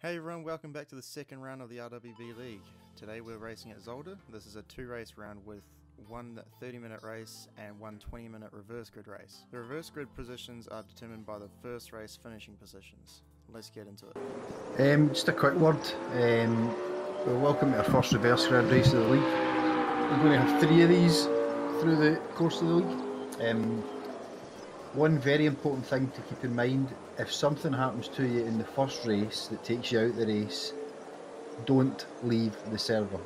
Hey everyone, welcome back to the second round of the RWB League. Today we're racing at Zolder. This is a 2-race round with one 30-minute race and one 20-minute reverse grid race. The reverse grid positions are determined by the first race finishing positions. Let's get into it. Just a quick word. We're welcome to our first reverse grid race of the league. We're going to have 3 of these through the course of the league. One very important thing to keep in mind: if something happens to you in the first race that takes you out of the race, don't leave the server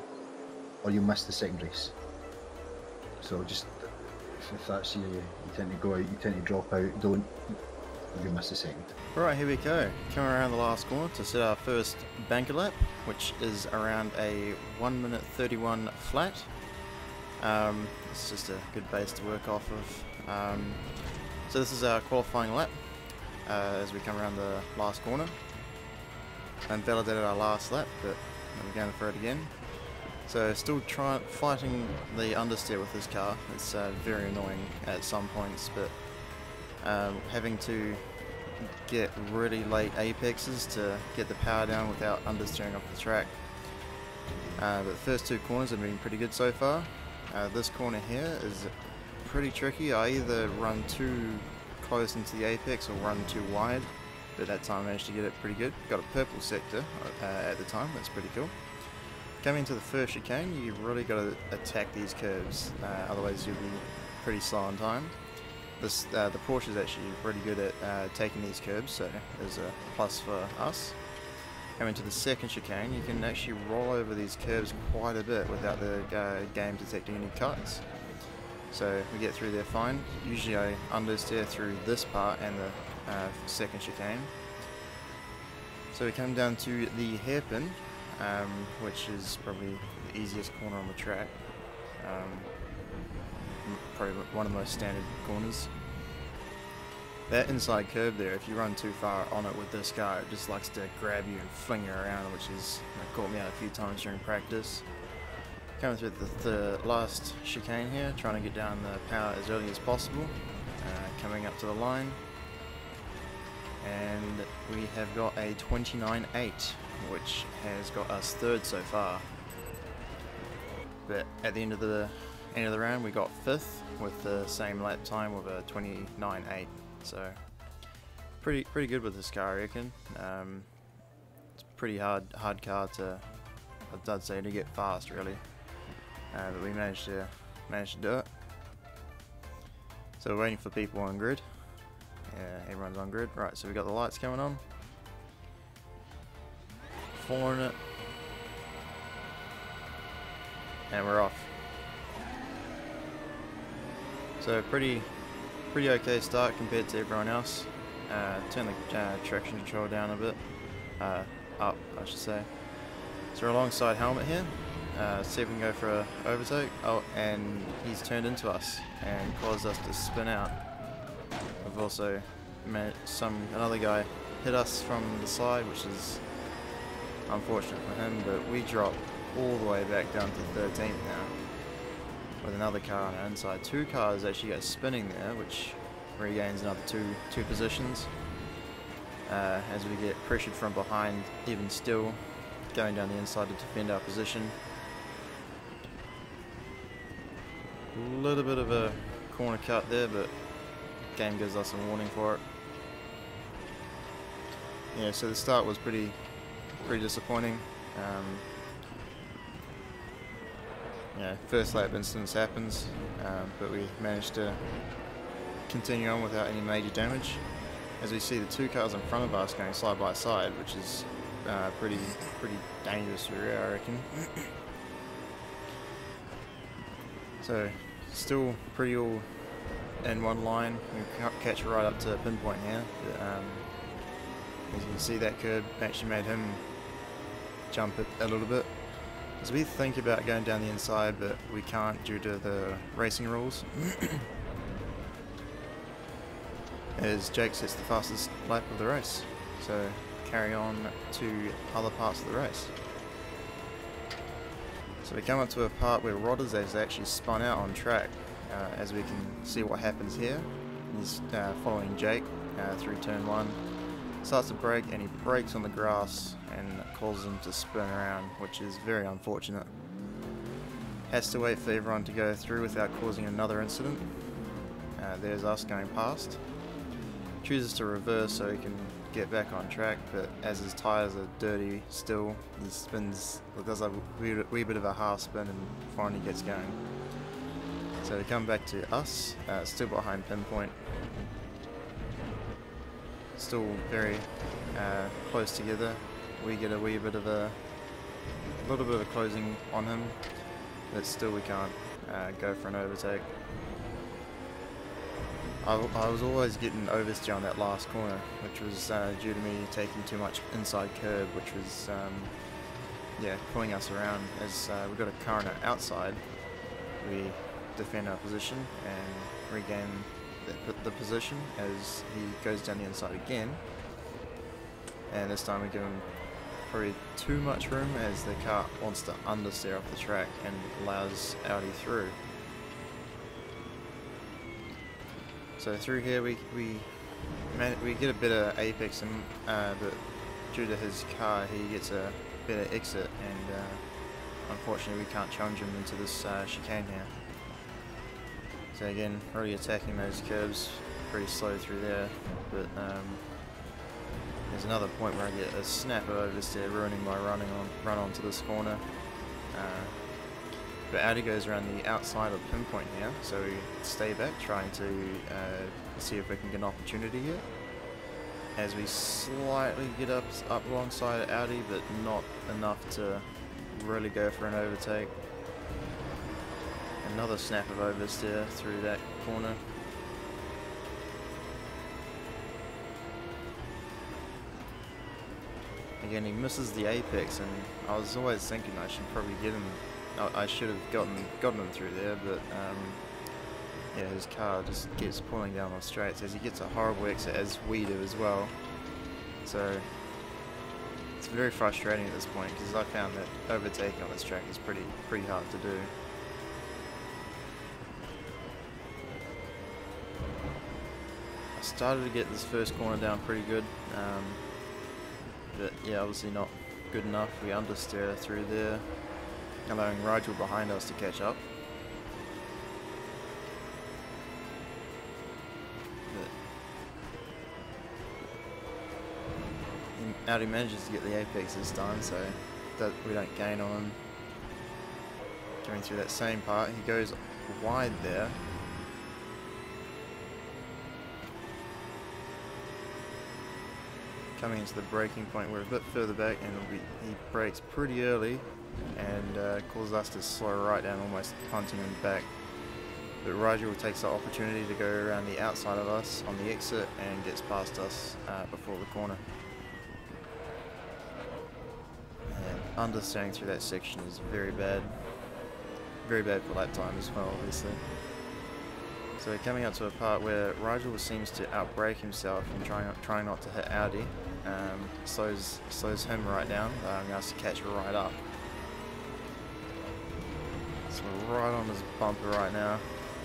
or you'll miss the second race. So just, if that's you tend to go out, you tend to drop out, don't, you'll miss the second. Alright, here we go. Coming around the last corner to set our first banker lap, which is around a 1 minute 31 flat. It's just a good base to work off of. So this is our qualifying lap as we come around the last corner. And validated our last lap, but we're going for it again. So still fighting the understeer with this car. It's very annoying at some points, but having to get really late apexes to get the power down without understeering off the track. But the first 2 corners have been pretty good so far. This corner here is pretty tricky. I either run too close into the apex or run too wide, but that time I managed to get it pretty good. Got a purple sector at the time, that's pretty cool. Coming into the first chicane, you've really got to attack these curves, otherwise you'll be pretty slow on time. The Porsche is actually pretty good at taking these curves, so there's a plus for us. Coming to the second chicane, you can actually roll over these curves quite a bit without the game detecting any cuts. So we get through there fine. Usually I understeer through this part and the second chicane. So we come down to the hairpin, which is probably the easiest corner on the track. Probably one of the most standard corners. That inside curve there, if you run too far on it with this car, it just likes to grab you and fling you around, which has caught me out a few times during practice. Coming through the last chicane here, trying to get down the power as early as possible. Coming up to the line. And we have got a 29.8, which has got us 3rd so far. But at the end of the round, we got 5th with the same lap time with a 29.8. So pretty good with this car, I reckon. It's a pretty hard car to, I'd say, to get fast, really. But we managed to do it. So we're waiting for people on grid. Yeah, everyone's on grid. Right, so we got the lights coming on. Flooring it. And we're off. So pretty okay start compared to everyone else. Turn the traction control down a bit. Up, I should say. So we're alongside helmet here. See if we can go for a overtake. Oh, and he's turned into us and caused us to spin out. We've also met another guy hit us from the side, which is unfortunate for him, but we drop all the way back down to 13th now with another car on our inside. 2 cars actually go spinning there, which regains another two positions as we get pressured from behind, even still going down the inside to defend our position. A little bit of a corner cut there, but game gives us a warning for it. Yeah, so the start was pretty disappointing. Yeah, first lap incidents happens, but we managed to continue on without any major damage. As we see the 2 cars in front of us going side by side, which is pretty dangerous for rear, I reckon. So still pretty all in one line. We catch right up to pinpoint here. As you can see, that curb actually made him jump it a little bit. So we think about going down the inside, but we can't due to the racing rules. As Jake sets the fastest lap of the race. So carry on to other parts of the race. So we come up to a part where Rodders has actually spun out on track, as we can see what happens here. He's following Jake through turn 1. starts to brake and he brakes on the grass and causes him to spin around, which is very unfortunate. Has to wait for everyone to go through without causing another incident. There's us going past. Chooses to reverse so he can get back on track, but as his tyres are dirty still, he spins, does a wee bit of a half spin and finally gets going. So we come back to us, still behind pinpoint. Still very close together. We get a little bit of a closing on him, but still we can't go for an overtake. I was always getting oversteer on that last corner, which was due to me taking too much inside curb, which was yeah, pulling us around. As we got a car on our outside, we defend our position and regain the position as he goes down the inside again. And this time we give him probably too much room as the car wants to understeer off the track and allows Audi through. So through here we get a better apex, but due to his car he gets a better exit, and unfortunately we can't challenge him into this chicane here. So again, really attacking those curbs, pretty slow through there, but there's another point where I get a snap of oversteer, ruining my run onto this corner. But Audi goes around the outside of pinpoint here, so we stay back, trying to see if we can get an opportunity here. As we slightly get up alongside Audi, but not enough to really go for an overtake. Another snap of oversteer through that corner. Again, he misses the apex, and I was always thinking I should probably get him. I should have gotten him through there, but yeah, his car just keeps pulling down on straights as he gets a horrible exit, as we do as well. So it's very frustrating at this point, because I found that overtaking on this track is pretty hard to do. I started to get this first corner down pretty good, but yeah, obviously not good enough. We understeer through there, allowing Rigel behind us to catch up. But Audi manages to get the apex this time, so that we don't gain on him. Going through that same part, he goes wide there. Coming into the braking point, we're a bit further back, and he brakes pretty early and causes us to slow right down, almost punting him back. But Rigel takes the opportunity to go around the outside of us on the exit and gets past us before the corner. And understeering through that section is very bad. Very bad for lap time as well, obviously. So coming up to a part where Rigel seems to outbrake himself and trying not to hit Audi. Slows him right down, allowing us to catch right up. So we're right on his bumper right now.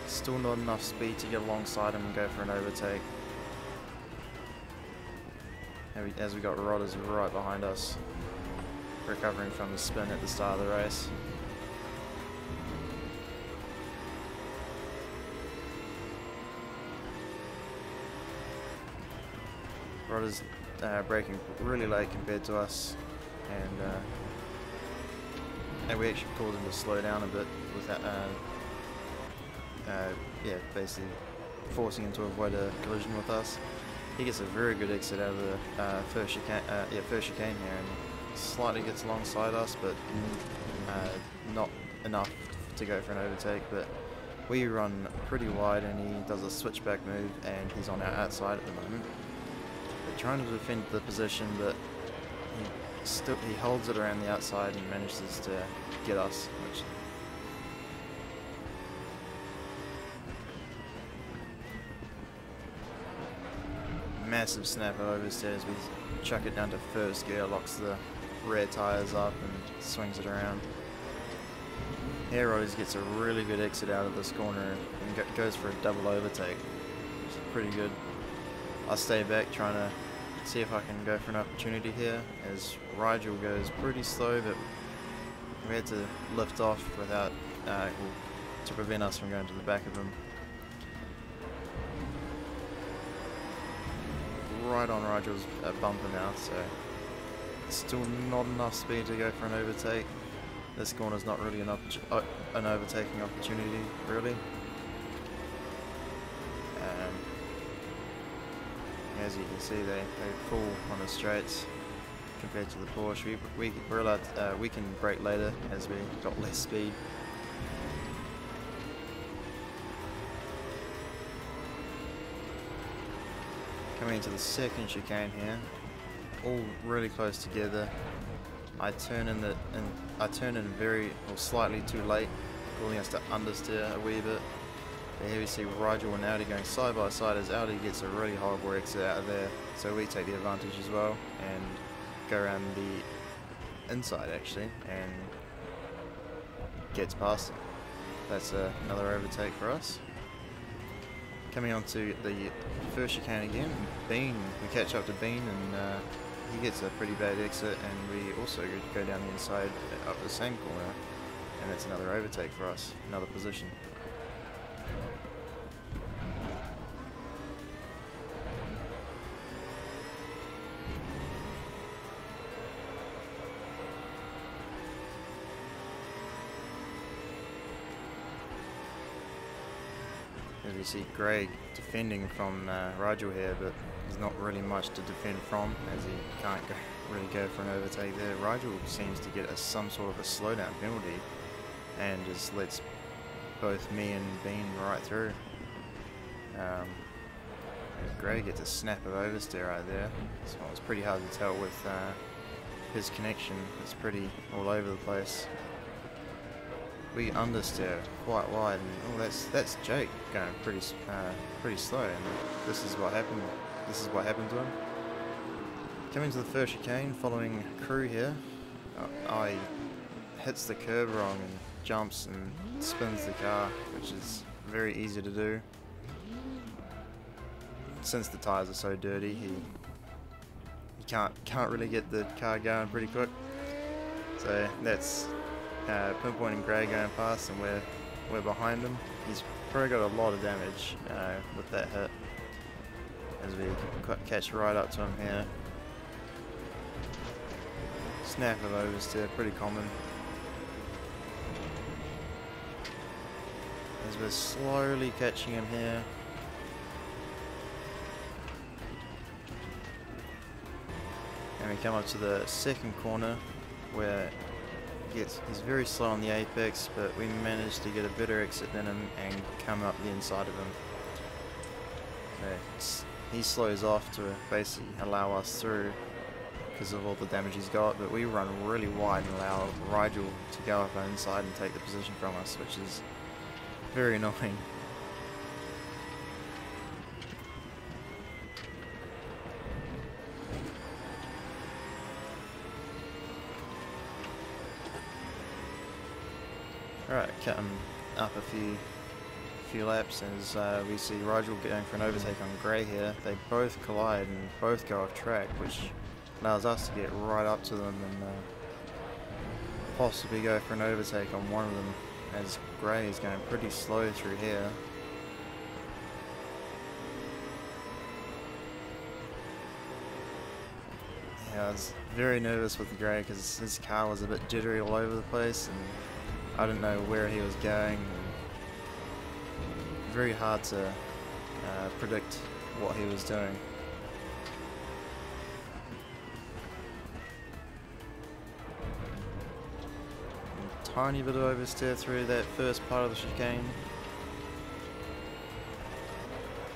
Still not enough speed to get alongside him and go for an overtake. As we got Rodders right behind us, recovering from the spin at the start of the race. Rodders braking really late compared to us, and we actually caused him to slow down a bit with that, yeah, basically forcing him to avoid a collision with us. He gets a very good exit out of the first chicane here, and slightly gets alongside us, but not enough to go for an overtake. But we run pretty wide, and he does a switchback move, and he's on our outside at the moment. We're trying to defend the position, but he holds it around the outside and manages to get us, which massive snap of oversteer as we chuck it down to first gear, locks the rear tyres up and swings it around. Here Rodders gets a really good exit out of this corner and goes for a double overtake, which is pretty good. I stay back trying to see if I can go for an opportunity here, as Rigel goes pretty slow, but we had to lift off without to prevent us from going to the back of him. Right on Rigel's bumper now, so still not enough speed to go for an overtake. This corner's not really an overtaking opportunity, really. As you can see, they pull on the straights compared to the Porsche. We're allowed, we can brake later as we got less speed. Coming into the second chicane here, all really close together. I turn in very, or slightly too late, causing us to understeer a wee bit. But here we see Rigel and Audi going side by side as Audi gets a really horrible exit out of there. So we take the advantage as well and go around the inside actually and gets past them. That's another overtake for us. Coming on to the first chicane again, Bean, we catch up to Bean and he gets a pretty bad exit, and we also go down the inside up the same corner, and that's another overtake for us, another position. As we see Greg defending from Rigel here, but there's not really much to defend from, as he can't really go for an overtake there. Rigel seems to get some sort of a slowdown penalty and just lets both me and Bean right through. Greg gets a snap of oversteer right there, so it's pretty hard to tell with his connection. It's pretty all over the place. We understeer quite wide, and that's Jake going pretty slow, and this is what happened. This is what happened to him. Coming to the first chicane, following crew here, I hits the curb wrong and jumps and spins the car, which is very easy to do. Since the tires are so dirty, he can't really get the car going pretty quick. So that's pinpointing Grey going past, and we're behind him. He's probably got a lot of damage with that hit, as we catch right up to him here. Snap of oversteer, pretty common. As we're slowly catching him here. And we come up to the second corner where he's very slow on the apex, but we managed to get a better exit than him and come up the inside of him. So he slows off to basically allow us through because of all the damage he's got, but we run really wide and allow Rigel to go up our inside and take the position from us, which is very annoying. Alright, cutting up a few laps as we see Rigel going for an overtake on Grey here. They both collide and both go off track, which allows us to get right up to them and possibly go for an overtake on one of them, as Grey is going pretty slow through here. Yeah, I was very nervous with Grey because his car was a bit jittery all over the place, and I didn't know where he was going. Very hard to predict what he was doing. Tiny bit of oversteer through that first part of the chicane.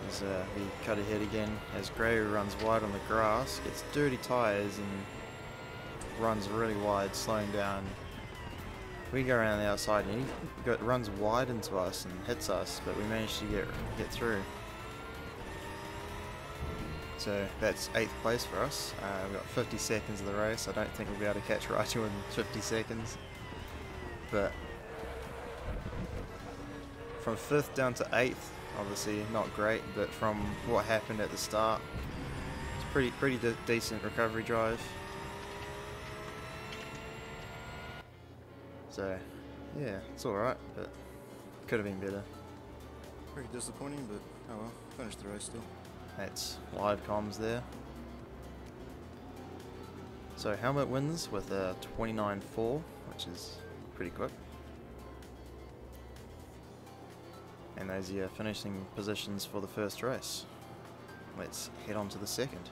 As we cut ahead again, as Grey runs wide on the grass, gets dirty tyres and runs really wide, slowing down. We go around the outside and he runs wide into us and hits us, but we managed to get through. So that's 8th place for us. We've got 50 seconds of the race. I don't think we'll be able to catch Rigel in 50 seconds. But from 5th down to 8th, obviously not great, but from what happened at the start, it's pretty decent recovery drive. So yeah, it's alright, but could have been better. Pretty disappointing, but oh well, finished the race still. That's live comms there. So Helmet wins with a 29.4, which is pretty quick. And those are your finishing positions for the first race. Let's head on to the second.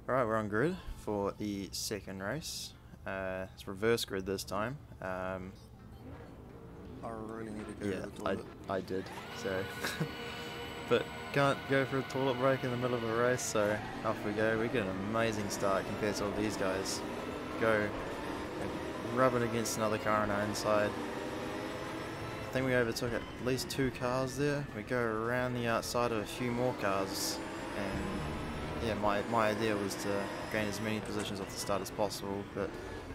Alright, we're on grid for the second race. It's reverse grid this time. I really need to go to the toilet. I did, so but can't go for a toilet break in the middle of a race, so off we go. We get an amazing start compared to all these guys. Go and rub it against another car on our inside. I think we overtook at least 2 cars there. We go around the outside of a few more cars, and yeah, my idea was to gain as many positions off the start as possible, but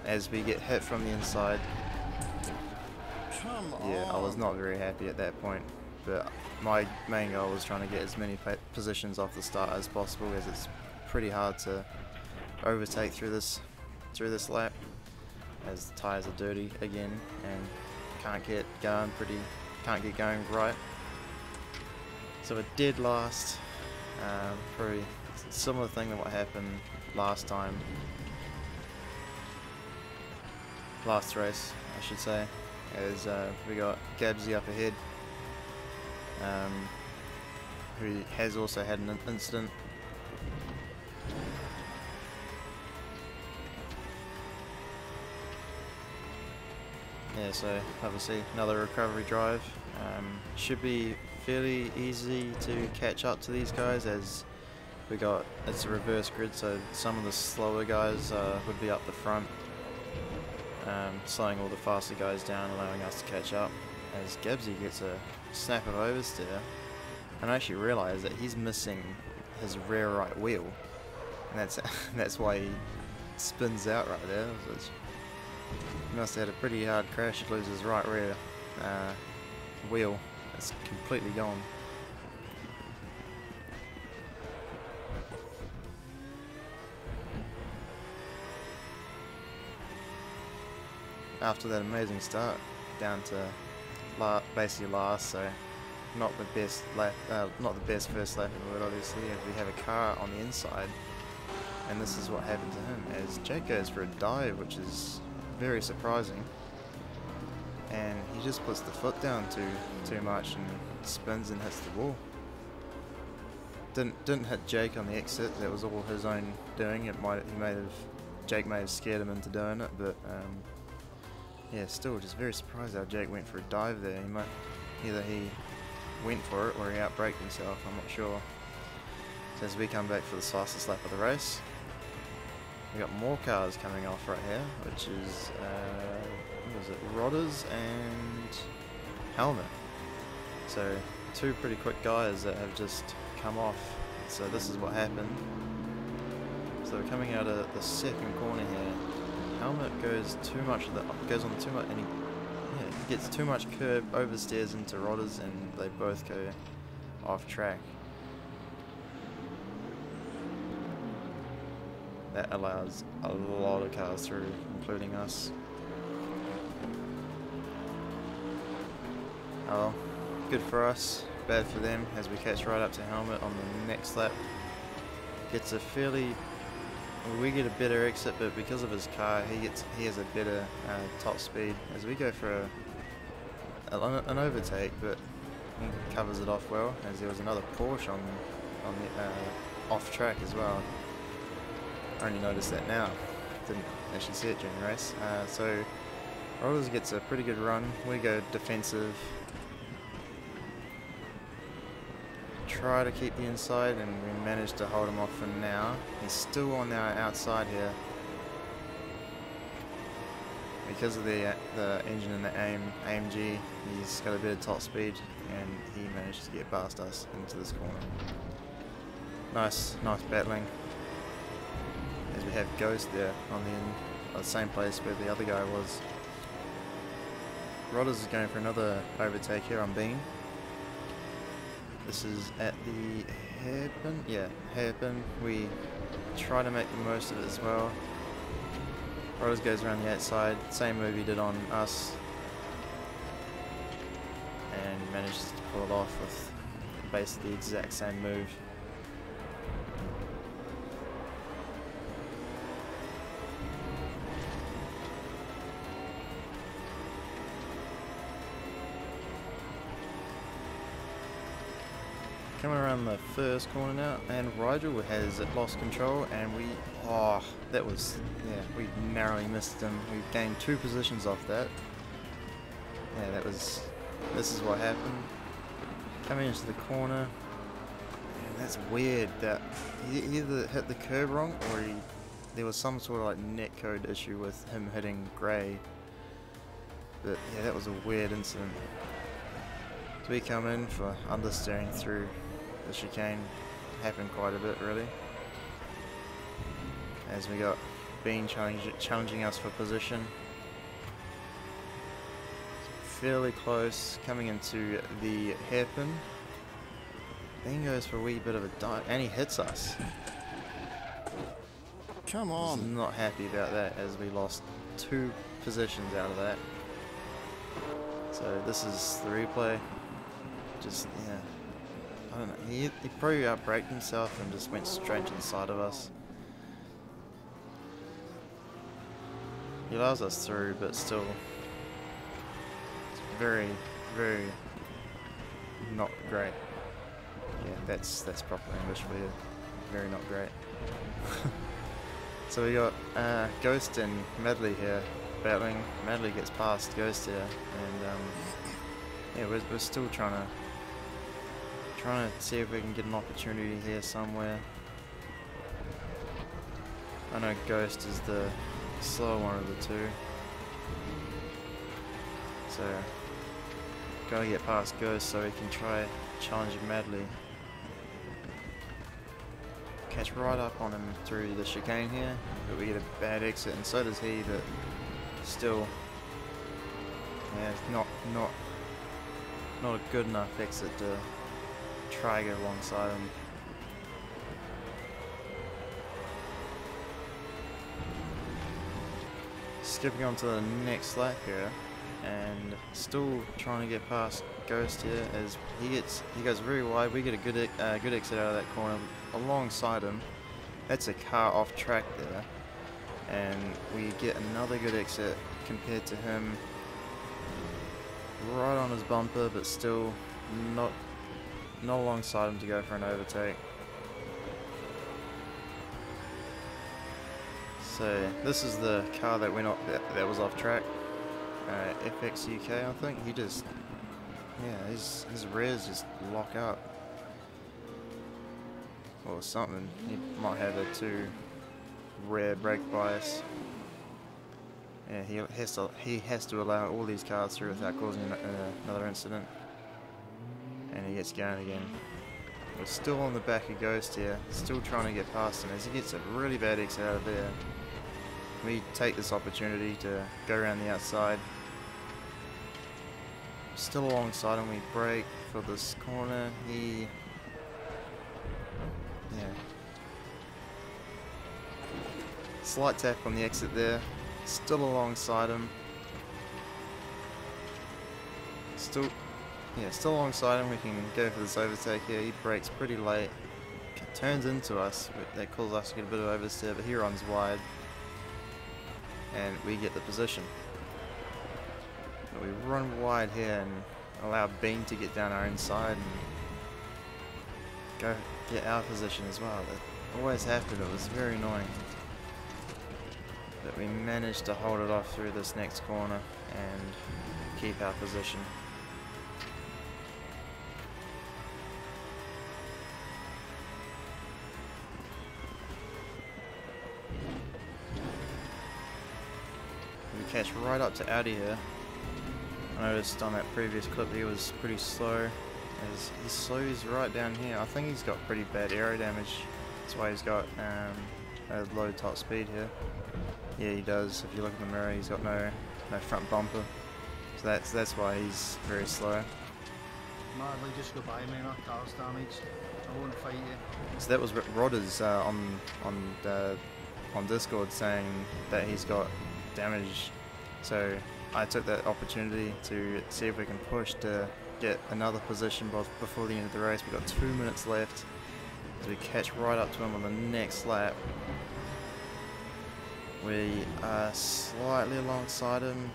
as we get hit from the inside, yeah, I was not very happy at that point. But my main goal was trying to get as many positions off the start as possible, as it's pretty hard to overtake through this lap, as the tyres are dirty again and can't get going right. So a dead last, pretty similar thing to what happened last race, I should say, as we got Gabsy up ahead, who has also had an incident. Yeah, so obviously another recovery drive. Should be fairly easy to catch up to these guys, as it's a reverse grid, so some of the slower guys would be up the front, slowing all the faster guys down, allowing us to catch up, as Gabsy gets a snap of oversteer, and I actually realise that he's missing his rear right wheel, and that's why he spins out right there. He must have had a pretty hard crash to lose his right rear wheel. It's completely gone. After that amazing start, down to basically last, so not the best first lap in the world, obviously, as we have a car on the inside, and this is what happened to him, as Jake goes for a dive, which is very surprising, and he just puts the foot down too much and spins and hits the wall. Didn't hit Jake on the exit. That was all his own doing. Jake may have scared him into doing it, but yeah, still just very surprised how Jake went for a dive there. Either he went for it or he outbraked himself, I'm not sure. So as we come back for the fastest lap of the race, we got more cars coming off right here, which is what was it, Rodders and Helmet. So 2 pretty quick guys that have just come off. So this is what happened. So we're coming out of the second corner here. Helmet goes on too much, and he gets too much curb, oversteers into Rodders, and they both go off track. That allows a lot of cars through, including us. Oh, good for us, bad for them, as we catch right up to Helmet on the next lap. We get a better exit, but because of his car, he has a better top speed, as we go for an overtake, but he covers it off well, as there was another Porsche on the off track as well. I only noticed that now, didn't actually see it during the race. So Rollers gets a pretty good run. We go defensive, try to keep the inside, and we managed to hold him off for now. He's still on our outside here because of the engine and the AMG. He's got a bit of top speed, and he managed to get past us into this corner. Nice battling, as we have Ghost there on the same place where the other guy was. Rodders is going for another overtake here on Bean. This is at the hairpin. Yeah, hairpin. We try to make the most of it as well. Rodders goes around the outside, same move he did on us, and manages to pull it off with basically the exact same move. Coming around the first corner now, and Rigel has lost control, and that was, yeah, we narrowly missed him. We gained 2 positions off that. Yeah, this is what happened. Coming into the corner, and that's weird that he either hit the curb wrong, or there was some sort of like netcode issue with him hitting grey. But yeah, that was a weird incident. So we come in for understeering through the chicane. Happened quite a bit really, as we got Bean challenging us for position. Fairly close, coming into the hairpin. Bean goes for a wee bit of a dive, and he hits us. Come on. I was not happy about that, as we lost 2 positions out of that. So this is the replay. Just, yeah, I don't know, he probably outbraked himself and just went straight to the side of us. He allows us through, but still, it's very, very not great. Yeah, that's proper English for you. Very not great. So we got Ghost and Medley here battling. Medley gets past Ghost here, and yeah, we're still trying to see if we can get an opportunity here somewhere. I know Ghost is the slower one of the 2, so gotta get past Ghost so we can try challenging Medley. Catch right up on him through the chicane here, but we get a bad exit, and so does he, but still, yeah, it's not a good enough exit to try to get alongside him. Skipping on to the next lap here, and still trying to get past Ghost here, as he goes very wide. We get a good exit out of that corner alongside him. That's a car off track there, and we get another good exit compared to him, right on his bumper, but still not alongside him to go for an overtake. So this is the car that went off, that was off track. FX UK, I think. He just, yeah, his rears just lock up or something. He might have a too rare brake bias. Yeah, he has to allow all these cars through without causing another incident. And he gets going again. We're still on the back of Ghost here, still trying to get past him, as he gets a really bad exit out of there. We take this opportunity to go around the outside. Still alongside him, we brake for this corner. Yeah. Slight tap on the exit there. Still alongside him. Still alongside him. We can go for this overtake here. He brakes pretty late. Turns into us. That caused us to get a bit of oversteer, but he runs wide. And we get the position. But we run wide here and allow Bean to get down our inside and go get our position as well. That always happened. It was very annoying. But we managed to hold it off through this next corner and keep our position. We catch right up to Audi here. I noticed on that previous clip he was pretty slow, as he slows right down here. I think he's got pretty bad aero damage. That's why he's got a low top speed here. Yeah, he does. If you look in the mirror, he's got no front bumper. So that's why he's very slow. Madly, just go by me, my car's damaged. I won't fight you. So that was Rodders on Discord saying that he's got damage. So I took that opportunity to see if we can push to get another position before the end of the race. We've got 2 minutes left as we catch right up to him on the next lap. We are slightly alongside him.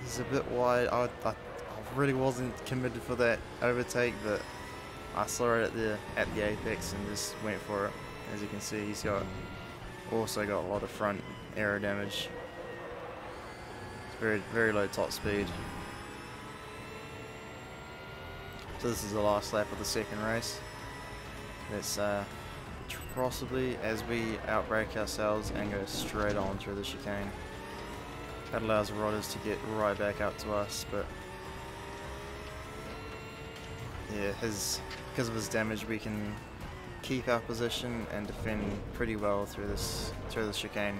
He's a bit wide. I really wasn't committed for that overtake, but I saw it at the apex and just went for it. As you can see, he's also got a lot of front aero damage. It's very low top speed. So this is the last lap of the second race. Let's possibly, as we outbrake ourselves and go straight on through the chicane. That allows Rodders to get right back up to us, but yeah, because of his damage, we can keep our position and defend pretty well through this chicane.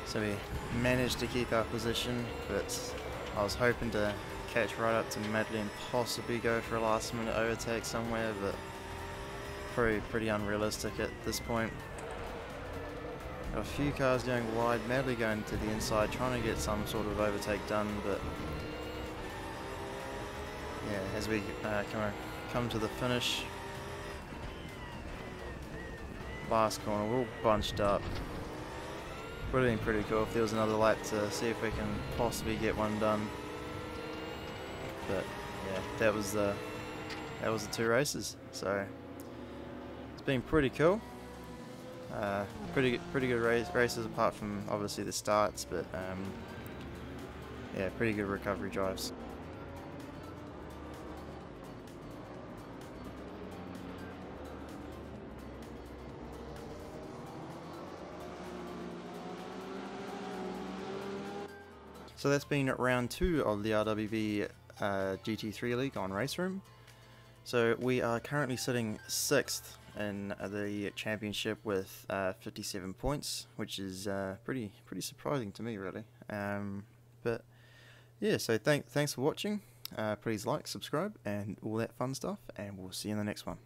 So we managed to keep our position, but I was hoping to catch right up to Medley and possibly go for a last minute overtake somewhere, but pretty unrealistic at this point. Got a few cars going wide, Medley going to the inside, trying to get some sort of overtake done, but yeah, as we come to the finish, last corner, we're all bunched up. Would have been pretty cool if there was another lap to see if we can possibly get one done. But yeah, that was the 2 races. So it's been pretty cool. Pretty good races apart from obviously the starts, but yeah, pretty good recovery drives. So that's been round 2 of the RWB GT3 League on Raceroom. So we are currently sitting 6th in the championship with 57 points, which is pretty surprising to me, really. But yeah, so thanks for watching. Please like, subscribe, and all that fun stuff, and we'll see you in the next one.